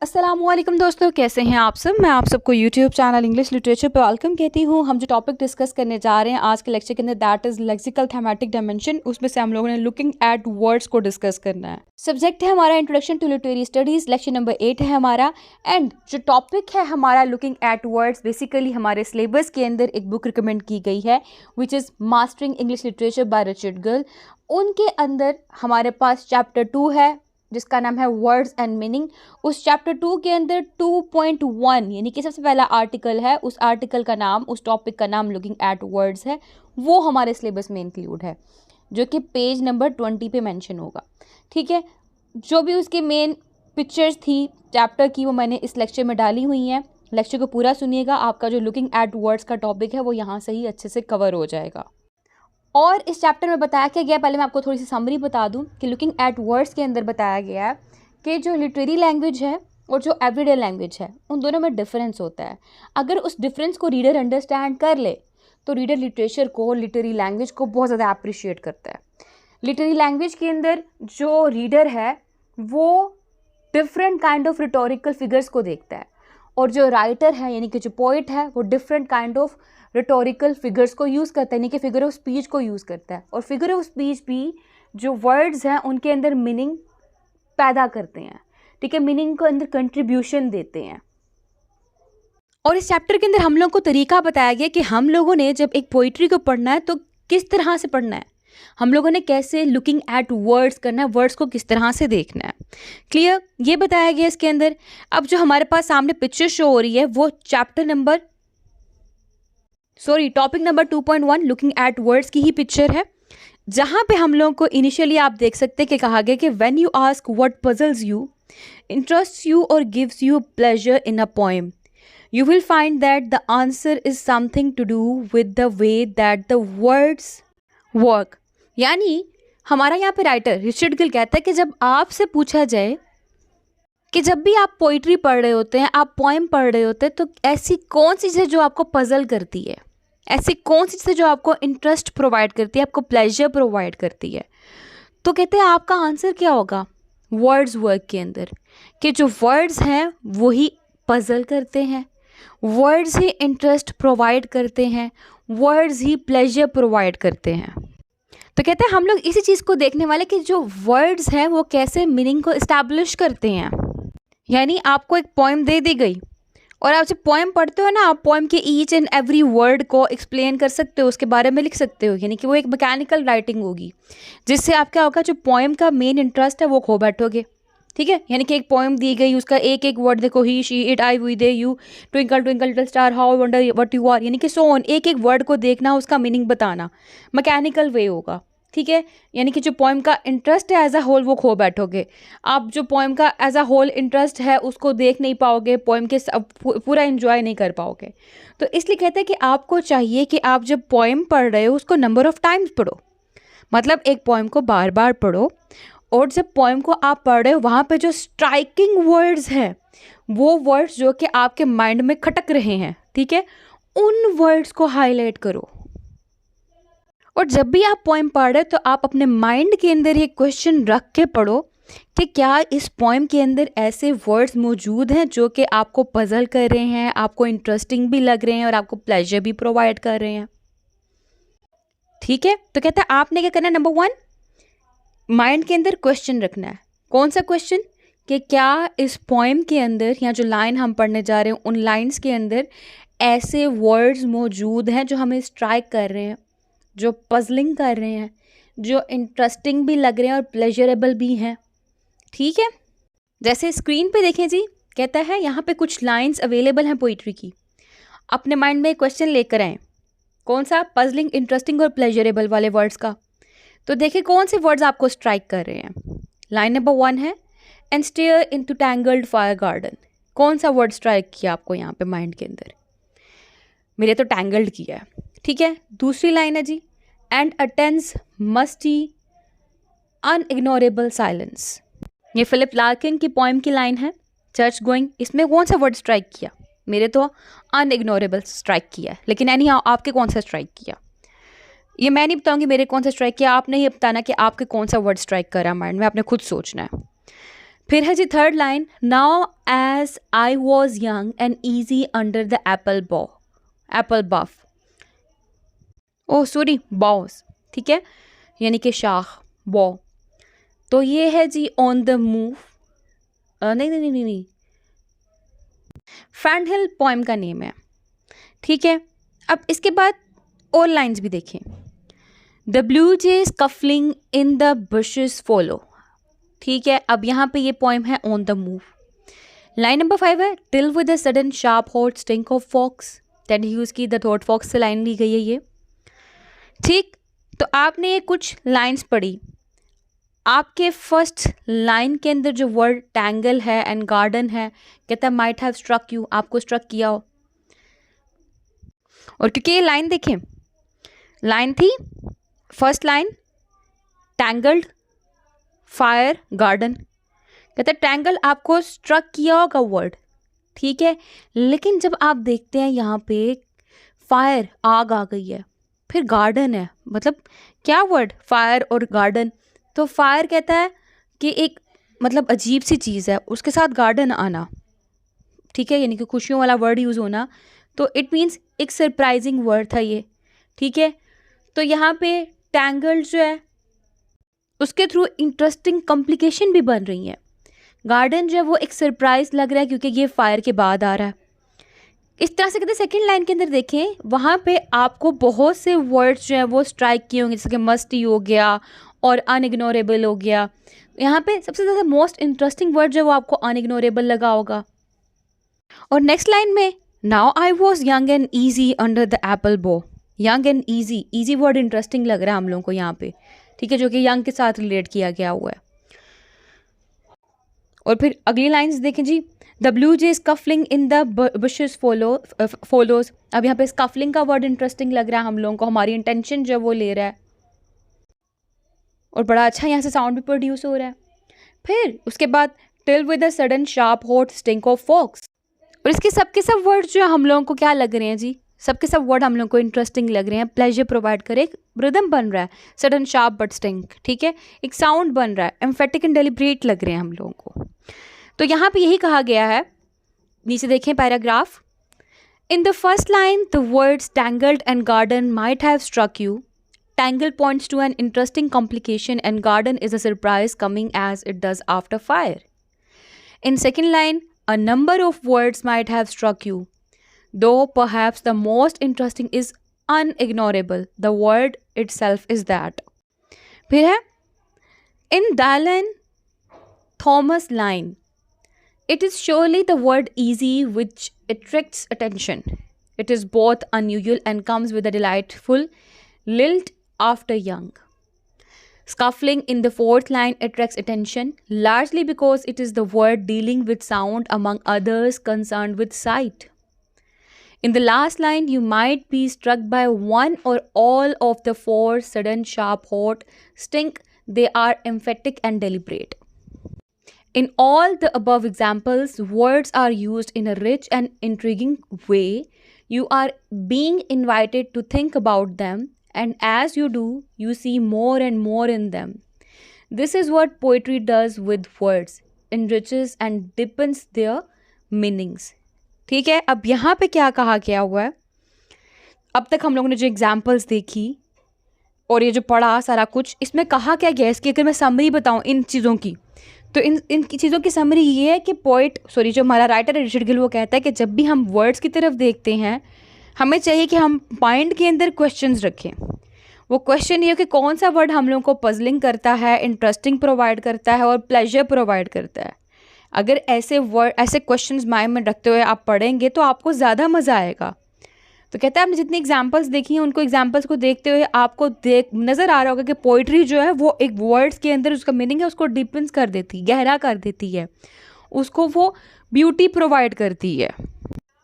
अस्सलामुअलैकुम दोस्तों, कैसे हैं आप सब। मैं आप सबको यूट्यूब चैनल इंग्लिश लिटरेचर पे वेलकम कहती हूँ। हम जो टॉपिक डिस्कस करने जा रहे हैं आज के लेक्चर के अंदर, that is lexical thematic dimension. उसमें से हम लोगों ने लुकिंग एट वर्ड्स को डिस्कस करना है। सब्जेक्ट है हमारा introduction to literary studies, lecture number 8 है हमारा। एंड जो टॉपिक है हमारा लुकिंग एट वर्ड्स, बेसिकली हमारे सिलेबस के अंदर एक बुक रिकमेंड की गई है which is mastering English literature by Richard Gill. उनके अंदर हमारे पास चैप्टर 2 है जिसका नाम है वर्ड्स एंड मीनिंग। उस चैप्टर 2 के अंदर 2.1 यानी कि सबसे पहला आर्टिकल है, उस आर्टिकल का नाम, उस टॉपिक का नाम लुकिंग एट वर्ड्स है। वो हमारे सिलेबस में इंक्लूड है जो कि पेज नंबर 20 पे मेंशन होगा। ठीक है, जो भी उसके मेन पिक्चर्स थी चैप्टर की वो मैंने इस लेक्चर में डाली हुई हैं। लेक्चर को पूरा सुनिएगा, आपका जो लुकिंग एट वर्ड्स का टॉपिक है वो यहाँ से ही अच्छे से कवर हो जाएगा। और इस चैप्टर में बताया क्या गया, पहले मैं आपको थोड़ी सी समरी बता दूं कि लुकिंग एट वर्ड्स के अंदर बताया गया है कि जो लिटरेरी लैंग्वेज है और जो एवरीडे लैंग्वेज है उन दोनों में डिफरेंस होता है। अगर उस डिफरेंस को रीडर अंडरस्टैंड कर ले तो रीडर लिटरेचर को, लिटरेरी लैंग्वेज को बहुत ज़्यादा अप्रिशिएट करता है। लिटरेरी लैंग्वेज के अंदर जो रीडर है वो different kind of rhetorical figures को देखता है और जो राइटर है यानी कि जो पोइट है वो different kind of rhetorical figures को यूज़ करता है, यानी कि फिगर ऑफ स्पीच को यूज़ करता है। और फिगर ऑफ स्पीच भी जो वर्ड्स हैं उनके अंदर मीनिंग पैदा करते हैं। ठीक है, मीनिंग को अंदर कंट्रीब्यूशन देते हैं। और इस चैप्टर के अंदर हम लोगों को तरीका बताया गया कि हम लोगों ने जब एक पोइट्री को पढ़ना है तो किस तरह से पढ़ना है, हम लोगों ने कैसे लुकिंग एट वर्ड्स करना है, वर्ड्स को किस तरह से देखना है। क्लियर, ये बताया गया इसके अंदर। अब जो हमारे पास सामने पिक्चर शो हो रही है वो topic number 2.1 looking at words की ही पिक्चर है, जहाँ पे हम लोगों को इनिशियली आप देख सकते हैं कि कहा गया कि when you ask what puzzles you, interests you और gives you pleasure in a poem, you will find that the answer is something to do with the way that the words work। यानी हमारा यहाँ पे writer Richard Gill कहता है कि जब आपसे पूछा जाए कि जब भी आप पोइट्री पढ़ रहे होते हैं, आप पोएम पढ़ रहे होते हैं, तो ऐसी कौन सी चीज़ जो आपको पजल करती है, ऐसी कौन सी चीज़ जो आपको इंटरेस्ट प्रोवाइड करती है, आपको प्लेजर प्रोवाइड करती है, तो कहते हैं आपका आंसर क्या होगा वर्ड्स वर्क के अंदर, कि जो वर्ड्स हैं वही पजल करते हैं, वर्ड्स ही इंटरेस्ट प्रोवाइड करते हैं, वर्ड्स ही प्लेजर प्रोवाइड करते हैं। तो कहते हैं हम लोग इसी चीज़ को देखने वाले कि जो वर्ड्स हैं वो कैसे मीनिंग को इस्टेब्लिश करते हैं। यानी आपको एक पोएम दे दी गई और आप जब पोएम पढ़ते हो ना, आप पोएम के ईच एंड एवरी वर्ड को एक्सप्लेन कर सकते हो, उसके बारे में लिख सकते हो, यानी कि वो एक मैकेनिकल राइटिंग होगी जिससे आप क्या होगा, जो पोएम का मेन इंटरेस्ट है वो खो बैठोगे। ठीक है, यानी कि एक पोएम दी गई, उसका एक एक वर्ड देखो, he she it I we they you, twinkle twinkle little star how wonder what you are, यानी कि सो ऑन, एक एक वर्ड को देखना, उसका मीनिंग बताना, मैकेनिकल वे होगा। ठीक है, यानी कि जो पोएम का इंटरेस्ट है एज अ होल वो खो बैठोगे। आप जो पोएम का एज अ होल इंटरेस्ट है उसको देख नहीं पाओगे, पोएम के पूरा एंजॉय नहीं कर पाओगे। तो इसलिए कहते हैं कि आपको चाहिए कि आप जब पोएम पढ़ रहे हो उसको नंबर ऑफ टाइम्स पढ़ो, मतलब एक पोएम को बार बार पढ़ो। और जब पोएम को आप पढ़ रहे हो वहाँ पे जो स्ट्राइकिंग वर्ड्स हैं, वो वर्ड्स जो कि आपके माइंड में खटक रहे हैं, ठीक है, उन वर्ड्स को हाईलाइट करो। और जब भी आप पोएम पढ़ रहे हो तो आप अपने माइंड के अंदर ये क्वेश्चन रख के पढ़ो कि क्या इस पोएम के अंदर ऐसे वर्ड्स मौजूद हैं जो कि आपको पजल कर रहे हैं, आपको इंटरेस्टिंग भी लग रहे हैं और आपको प्लेजर भी प्रोवाइड कर रहे हैं। ठीक है, तो कहता है आपने क्या करना है, नंबर 1 माइंड के अंदर क्वेश्चन रखना है। कौन सा क्वेश्चन, कि क्या इस पोएम के अंदर या जो लाइन हम पढ़ने जा रहे हैं उन लाइंस के अंदर ऐसे वर्ड्स मौजूद हैं जो हमें स्ट्राइक कर रहे हैं, जो पजलिंग कर रहे हैं, जो इंटरेस्टिंग भी लग रहे हैं और प्लेजरेबल भी हैं। ठीक है, जैसे स्क्रीन पे देखें जी, कहता है यहाँ पे कुछ लाइंस अवेलेबल हैं पोइट्री की, अपने माइंड में क्वेश्चन लेकर आएँ, कौन सा, पजलिंग, इंटरेस्टिंग और प्लेजरेबल वाले वर्ड्स का। तो देखिए कौन से वर्ड्स आपको स्ट्राइक कर रहे हैं। लाइन नंबर 1 है and stare into tangled fire garden. कौन सा वर्ड स्ट्राइक किया आपको यहाँ पे माइंड के अंदर, मेरे तो टैंगल्ड किया है। ठीक है, दूसरी लाइन है जी एंड अटेंस मस्टी अनइग्नोरेबल साइलेंस। ये फिलिप लार्किन की पोएम की लाइन है चर्च गोइंग। इसमें कौन सा वर्ड स्ट्राइक किया, मेरे तो अनइग्नोरेबल स्ट्राइक किया है, लेकिन एनी आपके कौन सा स्ट्राइक किया, ये मैं नहीं बताऊंगी मेरे कौन सा स्ट्राइक किया, आपने ही बताना कि आपके कौन सा वर्ड स्ट्राइक करा माइंड में, आपने खुद सोचना है। फिर है जी third line, now as I was young and easy under the apple bough, oh sorry boss, ठीक है, यानी कि शाख, बॉ। तो ये है जी ऑन द मूव, नहीं नहीं नहीं नहीं, फैंड हिल पोएम का नेम है, ठीक है। अब इसके बाद और लाइंस भी देखें, the blue jay scuffling in the bushes follow, ठीक है। अब यहाँ पे ये पोएम है on the move. Line number 5 है, till with a sudden sharp hot stink of fox, Ted Hughes की द थॉट फॉक्स से लाइन ली गई है ये, ठीक। तो आपने ये कुछ लाइंस पढ़ी, आपके फर्स्ट लाइन के अंदर जो वर्ड टैंगल है एंड गार्डन है, कहता है माइट हैव स्ट्रक यू, आपको स्ट्रक किया हो। और क्योंकि ये लाइन देखें, लाइन थी first line tangled, fire, garden, कहता है टैंगल आपको स्ट्रक किया होगा वर्ड, ठीक है। लेकिन जब आप देखते हैं यहाँ पे फायर, आग आ गई है, फिर गार्डन है, मतलब क्या वर्ड, फायर और गार्डन। तो फायर कहता है कि एक मतलब अजीब सी चीज़ है, उसके साथ गार्डन आना, ठीक है, यानी कि खुशियों वाला वर्ड यूज़ होना, तो इट मीन्स एक सरप्राइजिंग वर्ड था ये, ठीक है। तो यहाँ पे टैंगल्ड जो है उसके थ्रू इंटरेस्टिंग कॉम्प्लिकेशन भी बन रही हैं। गार्डन जो है वो एक सरप्राइज लग रहा है क्योंकि ये फायर के बाद आ रहा है। इस तरह से कहते हैं सेकेंड लाइन के अंदर देखें, वहाँ पे आपको बहुत से वर्ड्स जो हैं वो स्ट्राइक किए होंगे, जैसे कि मस्टी हो गया और अनइग्नोरेबल हो गया। यहाँ पे सबसे ज़्यादा मोस्ट इंटरेस्टिंग वर्ड जो है वो आपको अनइग्नोरेबल लगा होगा। और नेक्स्ट लाइन में, now I was young and easy under the apple bough, young and easy, easy word interesting लग रहा है हम लोगों को यहाँ पे, ठीक है, जो कि यंग के साथ रिलेट किया गया हुआ है। और फिर अगली लाइंस देखें जी, the blue jay scuffling in the bushes follows. अब यहाँ पे स्कफलिंग का वर्ड इंटरेस्टिंग लग रहा है हम लोगों को, हमारी इंटेंशन जो वो ले रहा है और बड़ा अच्छा यहाँ से साउंड भी प्रोड्यूस हो रहा है। फिर उसके बाद till with a sudden sharp hot stink of fox, और इसके सबके सब वर्ड जो हम लोगों को क्या लग रहे हैं जी, सबके सब वर्ड हम लोगों को इंटरेस्टिंग लग रहे हैं, प्लेजर प्रोवाइड करे, एक रिदम बन रहा है, सडन शार्प बट स्टिंक, ठीक है, एक साउंड बन रहा है, एम्फेटिक एंड डेलिब्रेट लग रहे हैं हम लोगों को। तो यहाँ पे यही कहा गया है, नीचे देखें paragraph, in the first line the words tangled and garden might have struck you, tangle points to an interesting complication and garden is a surprise coming as it does after fire. In second line, a number of words might have struck you, though perhaps the most interesting is unignorable. The word itself is that. फिर है, in Dylan Thomas line, it is surely the word easy which attracts attention. It is both unusual and comes with a delightful lilt after young. Scuffling in the fourth line attracts attention largely because it is the word dealing with sound among others concerned with sight. In the last line, you might be struck by one or all of the four sudden, sharp, hot, stink. They are emphatic and deliberate. In all the above examples, words are used in a rich and intriguing way. You are being invited to think about them, and as you do, you see more and more in them. This is what poetry does with words, enriches and deepens their meanings. ठीक है, अब यहाँ पे क्या कहा गया हुआ है, अब तक हम लोगों ने जो एग्जाम्पल्स देखी और ये जो पढ़ा सारा कुछ, इसमें कहा क्या गया, इसकी अगर मैं समरी बताऊँ इन चीज़ों की, तो इन चीज़ों की समरी ये है कि जो हमारा राइटर है रिचर्ड गिल, वो कहता है कि जब भी हम वर्ड्स की तरफ देखते हैं, हमें चाहिए कि हम माइंड के अंदर क्वेश्चंस रखें। वो क्वेश्चन ये कि कौन सा वर्ड हम लोगों को पजलिंग करता है, इंटरेस्टिंग प्रोवाइड करता है और प्लेजर प्रोवाइड करता है। अगर ऐसे क्वेश्चंस माइंड में रखते हुए आप पढ़ेंगे तो आपको ज़्यादा मज़ा आएगा। तो कहता है आपने जितनी एग्जांपल्स देखी हैं, उनको एग्जांपल्स को देखते हुए आपको नज़र आ रहा होगा कि पोइट्री जो है वो एक वर्ड्स के अंदर उसका मीनिंग है उसको डीपन्स कर देती, गहरा कर देती है, उसको वो ब्यूटी प्रोवाइड करती है,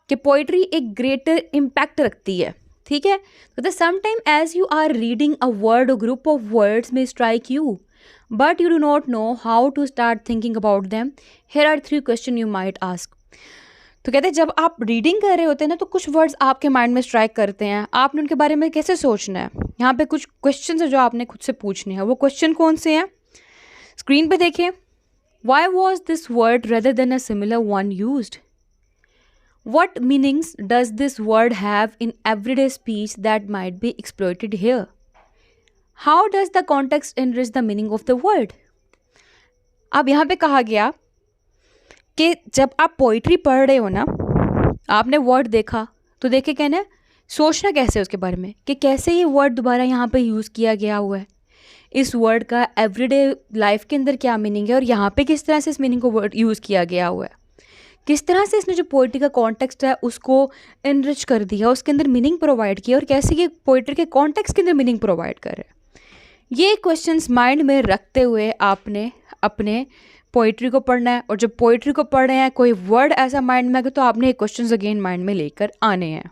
कि पोइट्री एक ग्रेटर इम्पैक्ट रखती है। ठीक है, तो sometime as you are reading a word, group of words में strike you, but you do not know how to start thinking about them. Here are 3 question you might ask. तो कहते हैं जब आप रीडिंग कर रहे होते हैं ना, तो कुछ वर्ड्स आपके माइंड में स्ट्राइक करते हैं, आपने उनके बारे में कैसे सोचना है। यहाँ पे कुछ क्वेश्चन है जो आपने खुद से पूछने हैं। वो क्वेश्चन कौन से हैं, स्क्रीन पे देखें। Why was this word rather than a similar one used? What meanings does this word have in everyday speech that might be exploited here? How does the context enrich the meaning of the word? अब यहाँ पे कहा गया कि जब आप poetry पढ़ रहे हो ना, आपने वर्ड देखा तो देखे कहना सोचना कैसे उसके बारे में कि कैसे ये वर्ड दोबारा यहाँ पे यूज़ किया गया हुआ है, इस वर्ड का एवरीडे लाइफ के अंदर क्या मीनिंग है और यहाँ पे किस तरह से इस मीनिंग को वर्ड यूज़ किया गया हुआ है, किस तरह से इसने जो पोइट्री का कॉन्टेक्स्ट है उसको इनरिच कर दिया, उसके अंदर मीनिंग प्रोवाइड किया और कैसे ये पोइट्री के कॉन्टेक्स्ट के अंदर मीनिंग प्रोवाइड कर रहे हैं। ये क्वेश्चंस माइंड में रखते हुए आपने अपने पोइट्री को पढ़ना है, और जब पोइट्री को पढ़ रहे हैं कोई वर्ड ऐसा माइंड में आ गया तो आपने एक क्वेश्चंस अगेन माइंड में लेकर आने हैं।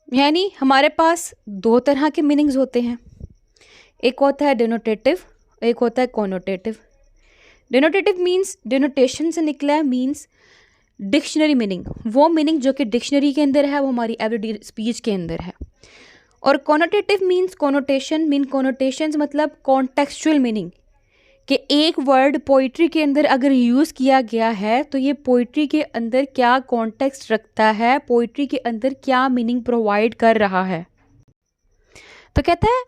यानी हमारे पास दो तरह के मीनिंग्स होते हैं, एक होता है डिनोटेटिव, एक होता है कोनोटेटिव। डिनोटेटिव मीन्स डिनोटेशन से निकला है, मीन्स डिक्शनरी मीनिंग, वो मीनिंग जो कि डिक्शनरी के अंदर है वो हमारी एवरीडे स्पीच के अंदर है। और कोनोटेटिव मीन्स कोनोटेशन, कोनोटेशंस मतलब कॉन्टेक्चुअल मीनिंग, कि एक वर्ड पोइट्री के अंदर अगर यूज़ किया गया है तो ये पोइट्री के अंदर क्या कॉन्टेक्स्ट रखता है, पोइट्री के अंदर क्या मीनिंग प्रोवाइड कर रहा है। तो कहता है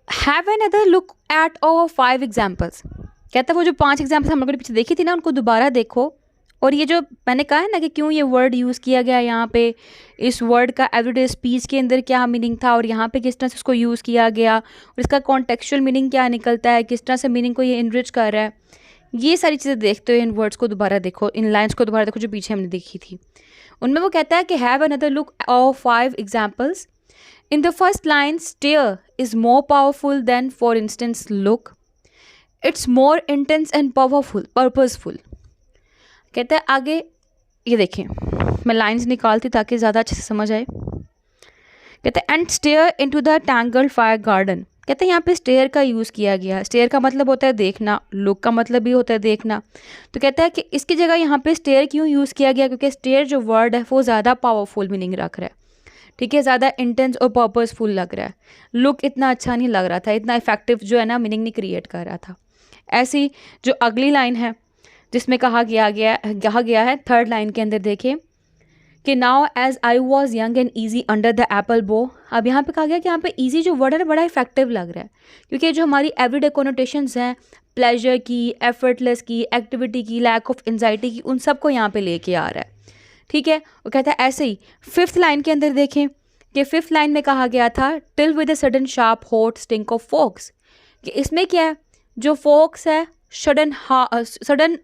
have another look at our 5 examples. कहता है वो जो 5 एग्जाम्पल्स हम लोगों ने पीछे देखी थी ना उनको दोबारा देखो, और ये जो मैंने कहा है ना कि क्यों ये वर्ड यूज़ किया गया यहाँ पे, इस वर्ड का एवरीडे स्पीच के अंदर क्या मीनिंग था और यहाँ पे किस तरह से उसको यूज़ किया गया और इसका कॉन्टेक्चुअल मीनिंग क्या निकलता है, किस तरह से मीनिंग को ये इनरिच कर रहा है, ये सारी चीज़ें देखते हुए इन वर्ड्स को दोबारा देखो, इन लाइन्स को दोबारा देखो जो पीछे हमने देखी थी। उनमें वो कहता है कि have another look of 5 examples. In the first line stare is more powerful than for instance look, it's more intense and powerful purposeful. कहता है आगे ये देखें, मैं लाइंस निकालती ताकि ज़्यादा अच्छे से समझ आए। कहते हैं and stare into the tangled fire garden. कहते हैं यहाँ पे स्टेयर का यूज़ किया गया, स्टेयर का मतलब होता है देखना, लुक का मतलब भी होता है देखना। तो कहता है कि इसकी जगह यहाँ पे स्टेयर क्यों यूज़ किया गया, क्योंकि स्टेयर जो वर्ड है वो ज़्यादा पावरफुल मीनिंग रख रहा है, ठीक है, ज़्यादा इंटेंस और पर्पसफुल लग रहा है। लुक इतना अच्छा नहीं लग रहा था, इतना इफेक्टिव जो है ना मीनिंग नहीं क्रिएट कर रहा था। ऐसी जो अगली लाइन है जिसमें कहा गया है थर्ड लाइन के अंदर देखिए कि now as I was young and easy under the apple bough. अब यहाँ पे कहा गया कि यहाँ पे ईजी जो वर्ड है बड़ा इफेक्टिव लग रहा है, क्योंकि जो हमारी एवरीडे कोनोटेशंस हैं प्लेजर की, एफर्टलेस की, एक्टिविटी की, लैक ऑफ एंजाइटी की, उन सबको यहाँ पे लेके आ रहा है, ठीक है। वो कहता है ऐसे ही 5th लाइन के अंदर देखें कि 5th लाइन में कहा गया था till with a sudden sharp hot stink of folks, कि इसमें क्या है, जो फोक्स है सडन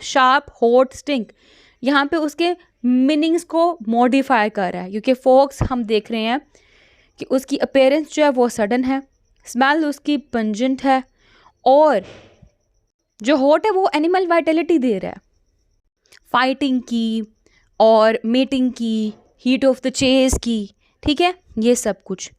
शार्प हॉट स्टिंक, यहाँ पे उसके मीनिंग्स को मॉडिफाई कर रहा है, क्योंकि फोक्स हम देख रहे हैं कि उसकी अपीयरेंस जो है वो सडन है, स्मेल उसकी पंजेंट है, और जो हॉट है वो एनिमल वाइटलिटी दे रहा है, फाइटिंग की और मेटिंग की, हीट ऑफ द चेज की, ठीक है, ये सब कुछ।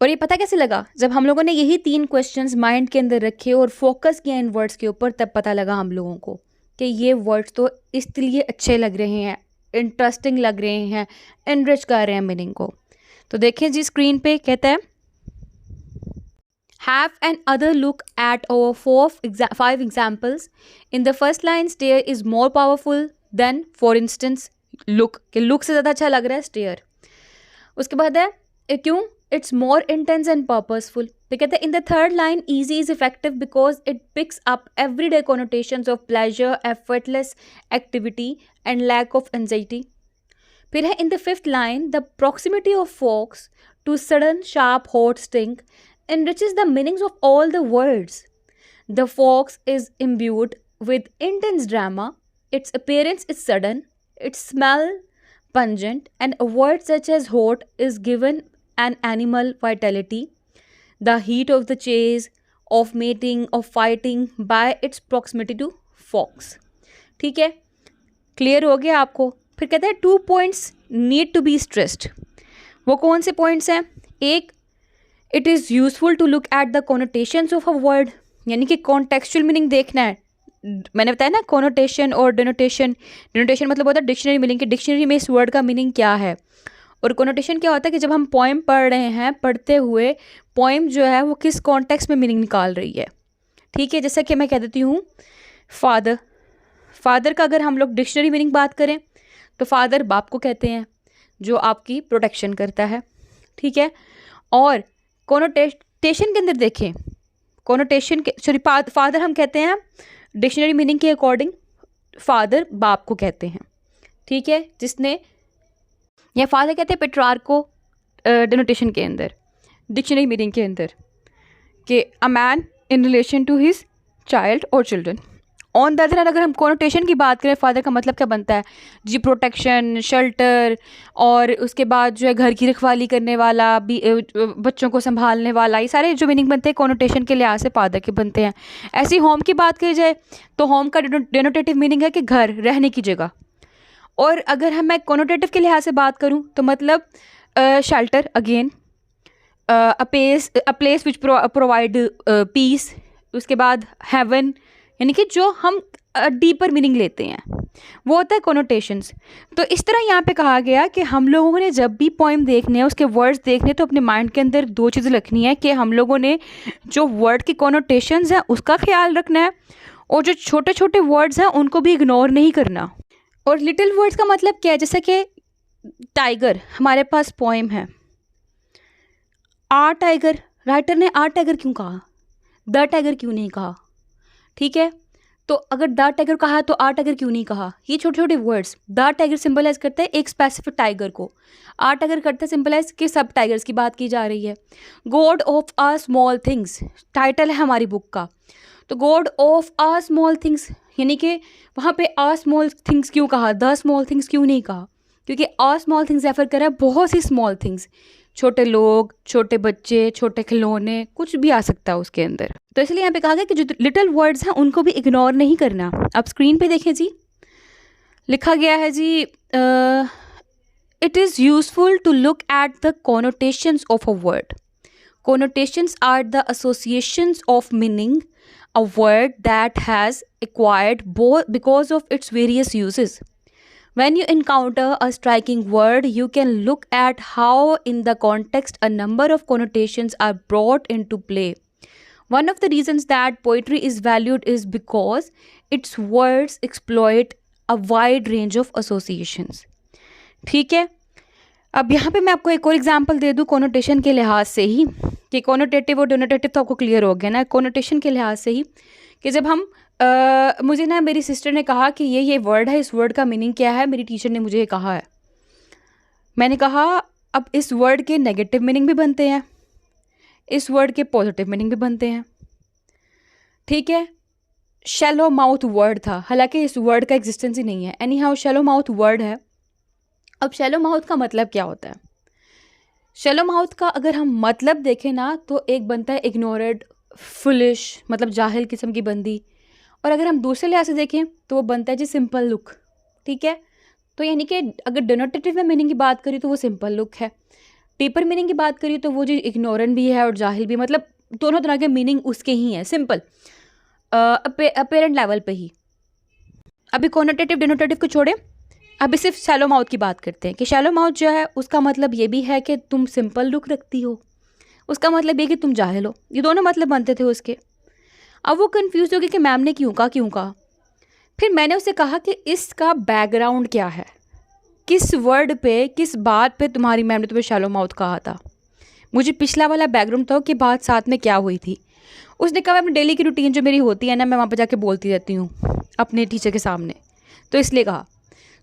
और ये पता कैसे लगा, जब हम लोगों ने यही 3 क्वेश्चंस माइंड के अंदर रखे और फोकस किया इन वर्ड्स के ऊपर, तब पता लगा हम लोगों को कि ये वर्ड्स तो इसलिए अच्छे लग रहे हैं, इंटरेस्टिंग लग रहे हैं, इनरिच कर रहे हैं मीनिंग को। तो देखें जी स्क्रीन पे कहता है have another look eight over 5 examples. In the first line stair is more powerful than for instance look, कि लुक से ज़्यादा अच्छा लग रहा है स्टेयर। उसके बाद है क्यों, it's more intense and purposeful. तो कहते हैं in the third line easy is effective because it picks up everyday connotations of pleasure, effortless activity and lack of anxiety. फिर है in the 5th line the proximity of foxes to sudden sharp hot stink enriches the meanings of all the words. The fox is imbued with intense drama, its appearance is sudden, its smell pungent, and a word such as hot is given an animal vitality, the heat of the chase, of mating, of fighting by its proximity to fox. ठीक है, clear हो गया आपको। फिर कहते हैं 2 points need to be stressed। वो कौन से पॉइंट्स हैं, एक it is useful to look at the connotations of a word, यानी कि कॉन्टेक्चुअल मीनिंग देखना है। मैंने बताया ना कोनोटेशन और डिनोटेशन, डिनोटेशन मतलब होता है डिक्शनरी मीनिंग, कि डिक्शनरी में इस वर्ड का मीनिंग क्या है, और कोनोटेशन क्या होता है कि जब हम पोएम पढ़ रहे हैं, पढ़ते हुए पोएम जो है वो किस कॉन्टेक्स्ट में मीनिंग निकाल रही है, ठीक है। जैसा कि मैं कह देती हूँ फादर, फादर का अगर हम लोग डिक्शनरी मीनिंग बात करें तो फादर बाप को कहते हैं जो आपकी प्रोटेक्शन करता है, ठीक है। और कोनोटेशन के अंदर देखें, कोनोटेशन के सॉरी फादर हम कहते हैं डिक्शनरी मीनिंग के अकॉर्डिंग फादर बाप को कहते हैं, ठीक है, जिसने या फादर कहते हैं पेट्रार्क को डिनोटेशन के अंदर, डिक्शनरी मीनिंग के अंदर कि a man in relation to his child और children. On the other hand अगर हम कोनोटेशन की बात करें, फादर का मतलब क्या बनता है जी, प्रोटेक्शन, शेल्टर, और उसके बाद जो है घर की रखवाली करने वाला, बच्चों को संभालने वाला, ये सारे जो मीनिंग बनते हैं कोनोटेशन के लिहाज से फादर के बनते हैं। ऐसी होम की बात की जाए तो होम का डेनोटेटिव मीनिंग है कि घर, रहने की जगह। और अगर मैं कोनोटेटिव के लिहाज से बात करूँ तो मतलब shelter again, a place which provide peace, उसके बाद हेवन, यानी कि जो हम डीपर मीनिंग लेते हैं वो होता है कोनोटेशंस। तो इस तरह यहाँ पे कहा गया कि हम लोगों ने जब भी पोइम देखने हैं, उसके वर्ड्स देखने, तो अपने माइंड के अंदर दो चीज़ें रखनी है कि हम लोगों ने जो वर्ड की कोनोटेशंस हैं उसका ख्याल रखना है, और जो छोटे छोटे वर्ड्स हैं उनको भी इग्नोर नहीं करना। और लिटिल वर्ड्स का मतलब क्या है, जैसे कि टाइगर, हमारे पास पोइम है आ टाइगर, राइटर ने आ टाइगर क्यों कहा, द टाइगर क्यों नहीं कहा, ठीक है। तो अगर द टाइगर कहा तो आ टाइगर क्यों नहीं कहा, ये छोटे छोटे वर्ड्स। द टाइगर सिंबलाइज करता है एक स्पेसिफिक टाइगर को, आ टाइगर करता है सिंबलाइज कि सब टाइगर्स की बात की जा रही है। God of a small things title है हमारी बुक का, तो god of a small things, यानी कि वहाँ पे आ स्मॉल थिंग्स क्यों कहा, द स्मॉल थिंग्स क्यों नहीं कहा, क्योंकि आ स्मॉल थिंग्स रेफर कर रहा है बहुत सी स्मॉल थिंग्स, छोटे लोग, छोटे बच्चे, छोटे खिलौने, कुछ भी आ सकता है उसके अंदर। तो इसलिए यहाँ पे कहा गया कि जो लिटिल वर्ड्स हैं उनको भी इग्नोर नहीं करना। अब स्क्रीन पे देखें जी, लिखा गया है जी, it is useful to look at the connotations of a word. Connotations are the associations of meaning a word that has acquired because of its various uses. When you encounter a striking word, you can look at how in the context a number of connotations are brought into play. One of the reasons that poetry is valued is because its words exploit a wide range of associations. ठीक है, अब यहाँ पे मैं आपको एक और example दे दूँ कोनोटेशन के लिहाज से ही, कि कोनोटेटिव और डोनोटेटिव तो आपको क्लियर हो गया ना। कोनोटेशन के लिहाज से ही कि जब हम मुझे ना मेरी सिस्टर ने कहा कि ये वर्ड है, इस वर्ड का मीनिंग क्या है, मेरी टीचर ने मुझे ये कहा है। मैंने कहा अब इस वर्ड के नेगेटिव मीनिंग भी बनते हैं, इस वर्ड के पॉजिटिव मीनिंग भी बनते हैं, ठीक है। शैलो माउथ वर्ड था, हालांकि इस वर्ड का एग्जिस्टेंस ही नहीं है, any how shallow mouth word है। अब शैलो माउथ का मतलब क्या होता है, शैलो माउथ का अगर हम मतलब देखें ना तो एक बनता है इग्नोरेड, फुलिश, मतलब जाहिल किस्म की बंदी। और अगर हम दूसरे लिहाज से देखें तो वो बनता है जी सिंपल लुक, ठीक है। तो यानी कि अगर डिनोटेटिव में मीनिंग की बात करी तो वो सिंपल लुक है, डीपर मीनिंग की बात करी तो वो जी इग्नोरेंट भी है और जाहिल भी, मतलब दोनों तरह के मीनिंग उसके ही हैं, सिंपल अपेरेंट लेवल पे ही। अभी कोनोटेटिव डिनोटेटिव को छोड़े, अभी सिर्फ शैलो माउथ की बात करते हैं कि शैलो माउथ जो है उसका मतलब ये भी है कि तुम सिंपल लुक रखती हो, उसका मतलब ये कि तुम जाहिल हो, ये दोनों मतलब बनते थे उसके। अब वो कंफ्यूज हो गई कि मैम ने क्यों कहा। फिर मैंने उससे कहा कि इसका बैकग्राउंड क्या है, किस वर्ड पे, किस बात पे तुम्हारी मैम ने तुम्हें शैलो माउथ कहा था, मुझे पिछला वाला बैकग्राउंड तो कि बात साथ में क्या हुई थी। उसने कहा अपनी डेली की रूटीन जो मेरी होती है ना, मैं वहाँ पर जाके बोलती रहती हूँ अपने टीचर के सामने, तो इसलिए कहा।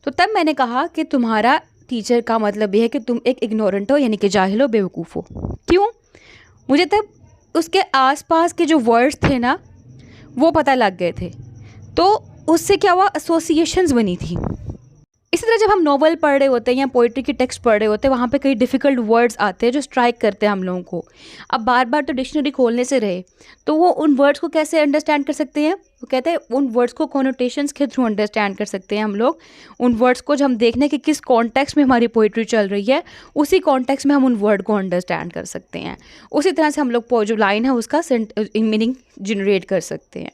तो तब मैंने कहा कि तुम्हारा टीचर का मतलब ये है कि तुम एक इग्नोरेंट हो, यानी कि जाहिल हो, बेवकूफ़ हो। क्यों? मुझे तब उसके आसपास के जो वर्ड्स थे ना वो पता लग गए थे, तो उससे क्या हुआ, एसोसिएशंस बनी थी। इसी तरह जब हम नॉवल पढ़ रहे होते हैं या पोइट्री की टेक्स्ट पढ़ रहे होते हैं, वहाँ पे कई डिफ़िकल्ट वर्ड्स आते हैं जो स्ट्राइक करते हैं हम लोगों को। अब बार बार तो डिक्शनरी खोलने से रहे तो वो उन वर्ड्स को कैसे अंडरस्टैंड कर सकते हैं, वो कहते हैं उन वर्ड्स को कोनोटेशंस के थ्रू अंडरस्टैंड कर सकते हैं हम लोग। उन वर्ड्स को जब हम देखने कि किस कॉन्टेक्स्ट में हमारी पोइट्री चल रही है, उसी कॉन्टेक्स्ट में हम उन वर्ड को अंडरस्टैंड कर सकते हैं। उसी तरह से हम लोग जो लाइन है उसका मीनिंग जनरेट कर सकते हैं।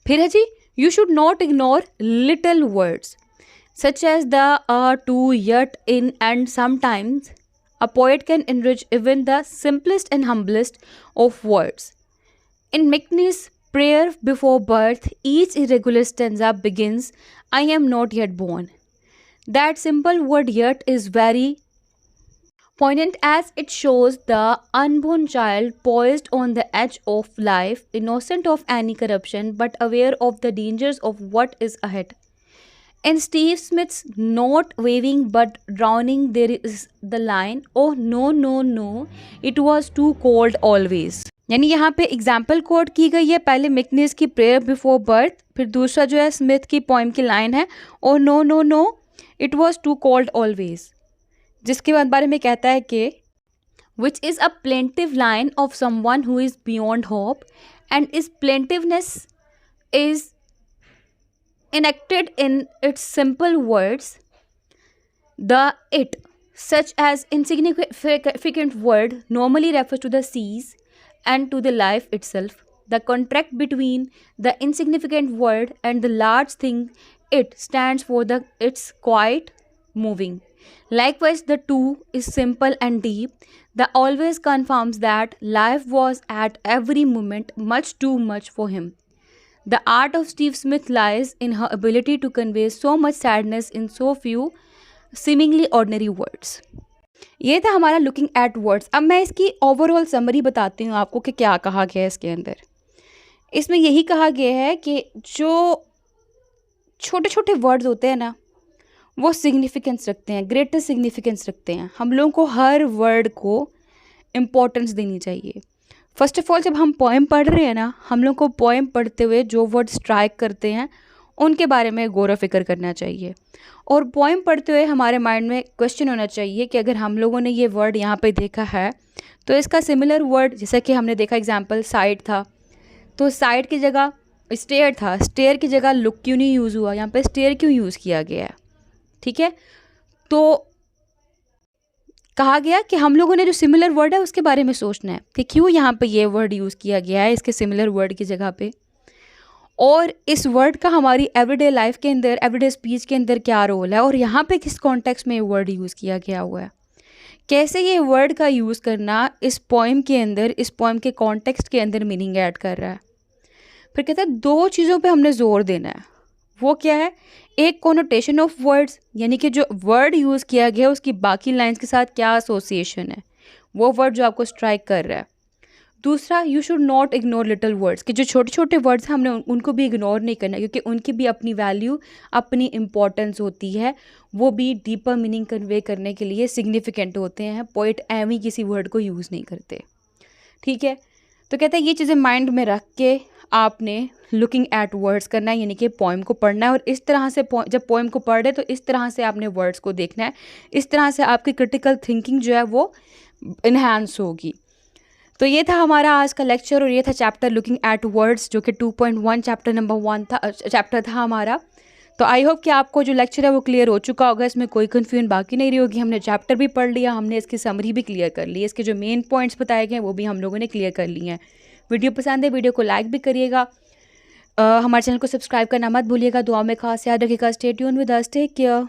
फिर है जी, you should not ignore little words such as the to, yet, in, and sometimes. A poet can enrich even the simplest and humblest of words. In meekness, prayer before birth, each irregular stanza begins, I am not yet born. That simple word yet is very poignant as it shows the unborn child poised on the edge of life, innocent of any corruption but aware of the dangers of what is ahead. In Steve Smith's not waving but drowning, there is the line, oh no, no, no, it was too cold always. यानी यहाँ पे example coat की गई है, पहले मिकनिस की prayer before birth, फिर दूसरा जो है स्मिथ की पोइम की लाइन है, oh no no no it was too cold always, जिसके बारे में कहता है कि which is a plaintive line of someone who is beyond hope and is plaintiveness is enacted in its simple words. The it, such as insignificant word, normally refers to the seas and to the life itself. The contract between the insignificant word and the large thing it stands for the it's quite moving. Likewise, the two is simple and deep. The always confirms that life was at every moment much too much for him. The art of Steve Smith lies in her ability to convey so much sadness in so few seemingly ordinary words. ये था हमारा looking at words. अब मैं इसकी overall summary बताती हूँ आपको कि क्या कहा गया है इसके अंदर. इसमें यही कहा गया है कि जो छोटे छोटे वर्ड्स होते हैं ना, वो सिग्निफिकेंस रखते हैं, ग्रेटर सिग्निफिकेंस रखते हैं. हम लोगों को हर वर्ड को इम्पोर्टेंस देनी चाहिए. फर्स्ट ऑफ ऑल, जब हम पोएम पढ़ रहे हैं ना, हम लोग को पोएम पढ़ते हुए जो वर्ड स्ट्राइक करते हैं उनके बारे में गौर फिक्र करना चाहिए. और पोएम पढ़ते हुए हमारे माइंड में क्वेश्चन होना चाहिए कि अगर हम लोगों ने ये वर्ड यहाँ पे देखा है तो इसका सिमिलर वर्ड, जैसा कि हमने देखा एग्जांपल साइड था, तो साइड की जगह स्टेयर था, स्टेयर की जगह लुक क्यों नहीं यूज़ हुआ, यहाँ पे स्टेयर क्यों यूज़ किया गया है. ठीक है, तो कहा गया कि हम लोगों ने जो सिमिलर वर्ड है उसके बारे में सोचना है कि क्यों यहाँ पे ये वर्ड यूज़ किया गया है इसके सिमिलर वर्ड की जगह पे, और इस वर्ड का हमारी एवरीडे लाइफ के अंदर, एवरीडे स्पीच के अंदर क्या रोल है, और यहाँ पे किस कॉन्टेक्स्ट में ये वर्ड यूज़ किया गया हुआ है, कैसे ये वर्ड का यूज़ करना इस पोएम के अंदर, इस पोएम के कॉन्टेक्स्ट के अंदर मीनिंग ऐड कर रहा है. फिर कहता है दो चीज़ों पे हमने जोर देना है. वो क्या है? एक कोनोटेशन ऑफ वर्ड्स, यानी कि जो वर्ड यूज़ किया गया है उसकी बाकी लाइंस के साथ क्या एसोसिएशन है, वो वर्ड जो आपको स्ट्राइक कर रहा है. दूसरा, you should not ignore little words, कि जो छोटे छोटे वर्ड्स हैं हमने उनको भी इग्नोर नहीं करना, क्योंकि उनकी भी अपनी वैल्यू, अपनी इम्पॉर्टेंस होती है. वो भी डीपर मीनिंग कन्वे करने के लिए सिग्निफिकेंट होते हैं. पोइट एम ही किसी वर्ड को यूज़ नहीं करते. ठीक है, तो कहते हैं ये चीज़ें माइंड में रख के आपने लुकिंग एट वर्ड्स करना है, यानी कि पोएम को पढ़ना है. और इस तरह से जब पोएम को पढ़ रहे तो इस तरह से आपने वर्ड्स को देखना है. इस तरह से आपकी क्रिटिकल थिंकिंग जो है वो इन्हांस होगी. तो ये था हमारा आज का लेक्चर, और ये था चैप्टर लुकिंग एट वर्ड्स, जो कि 2.1 चैप्टर नंबर 1 था, चैप्टर था हमारा. तो आई होप कि आपको जो लेक्चर है वो क्लियर हो चुका होगा, इसमें कोई कन्फ्यूजन बाकी नहीं रही होगी. हमने चैप्टर भी पढ़ लिया, हमने इसकी समरी भी क्लियर कर ली, इसके जो मेन पॉइंट्स बताए गए वो भी हम लोगों ने क्लियर कर लिए हैं. वीडियो पसंद है, वीडियो को लाइक भी करिएगा, हमारे चैनल को सब्सक्राइब करना मत भूलिएगा. दुआ में खास याद रखिएगा. Stay tune with us, take care.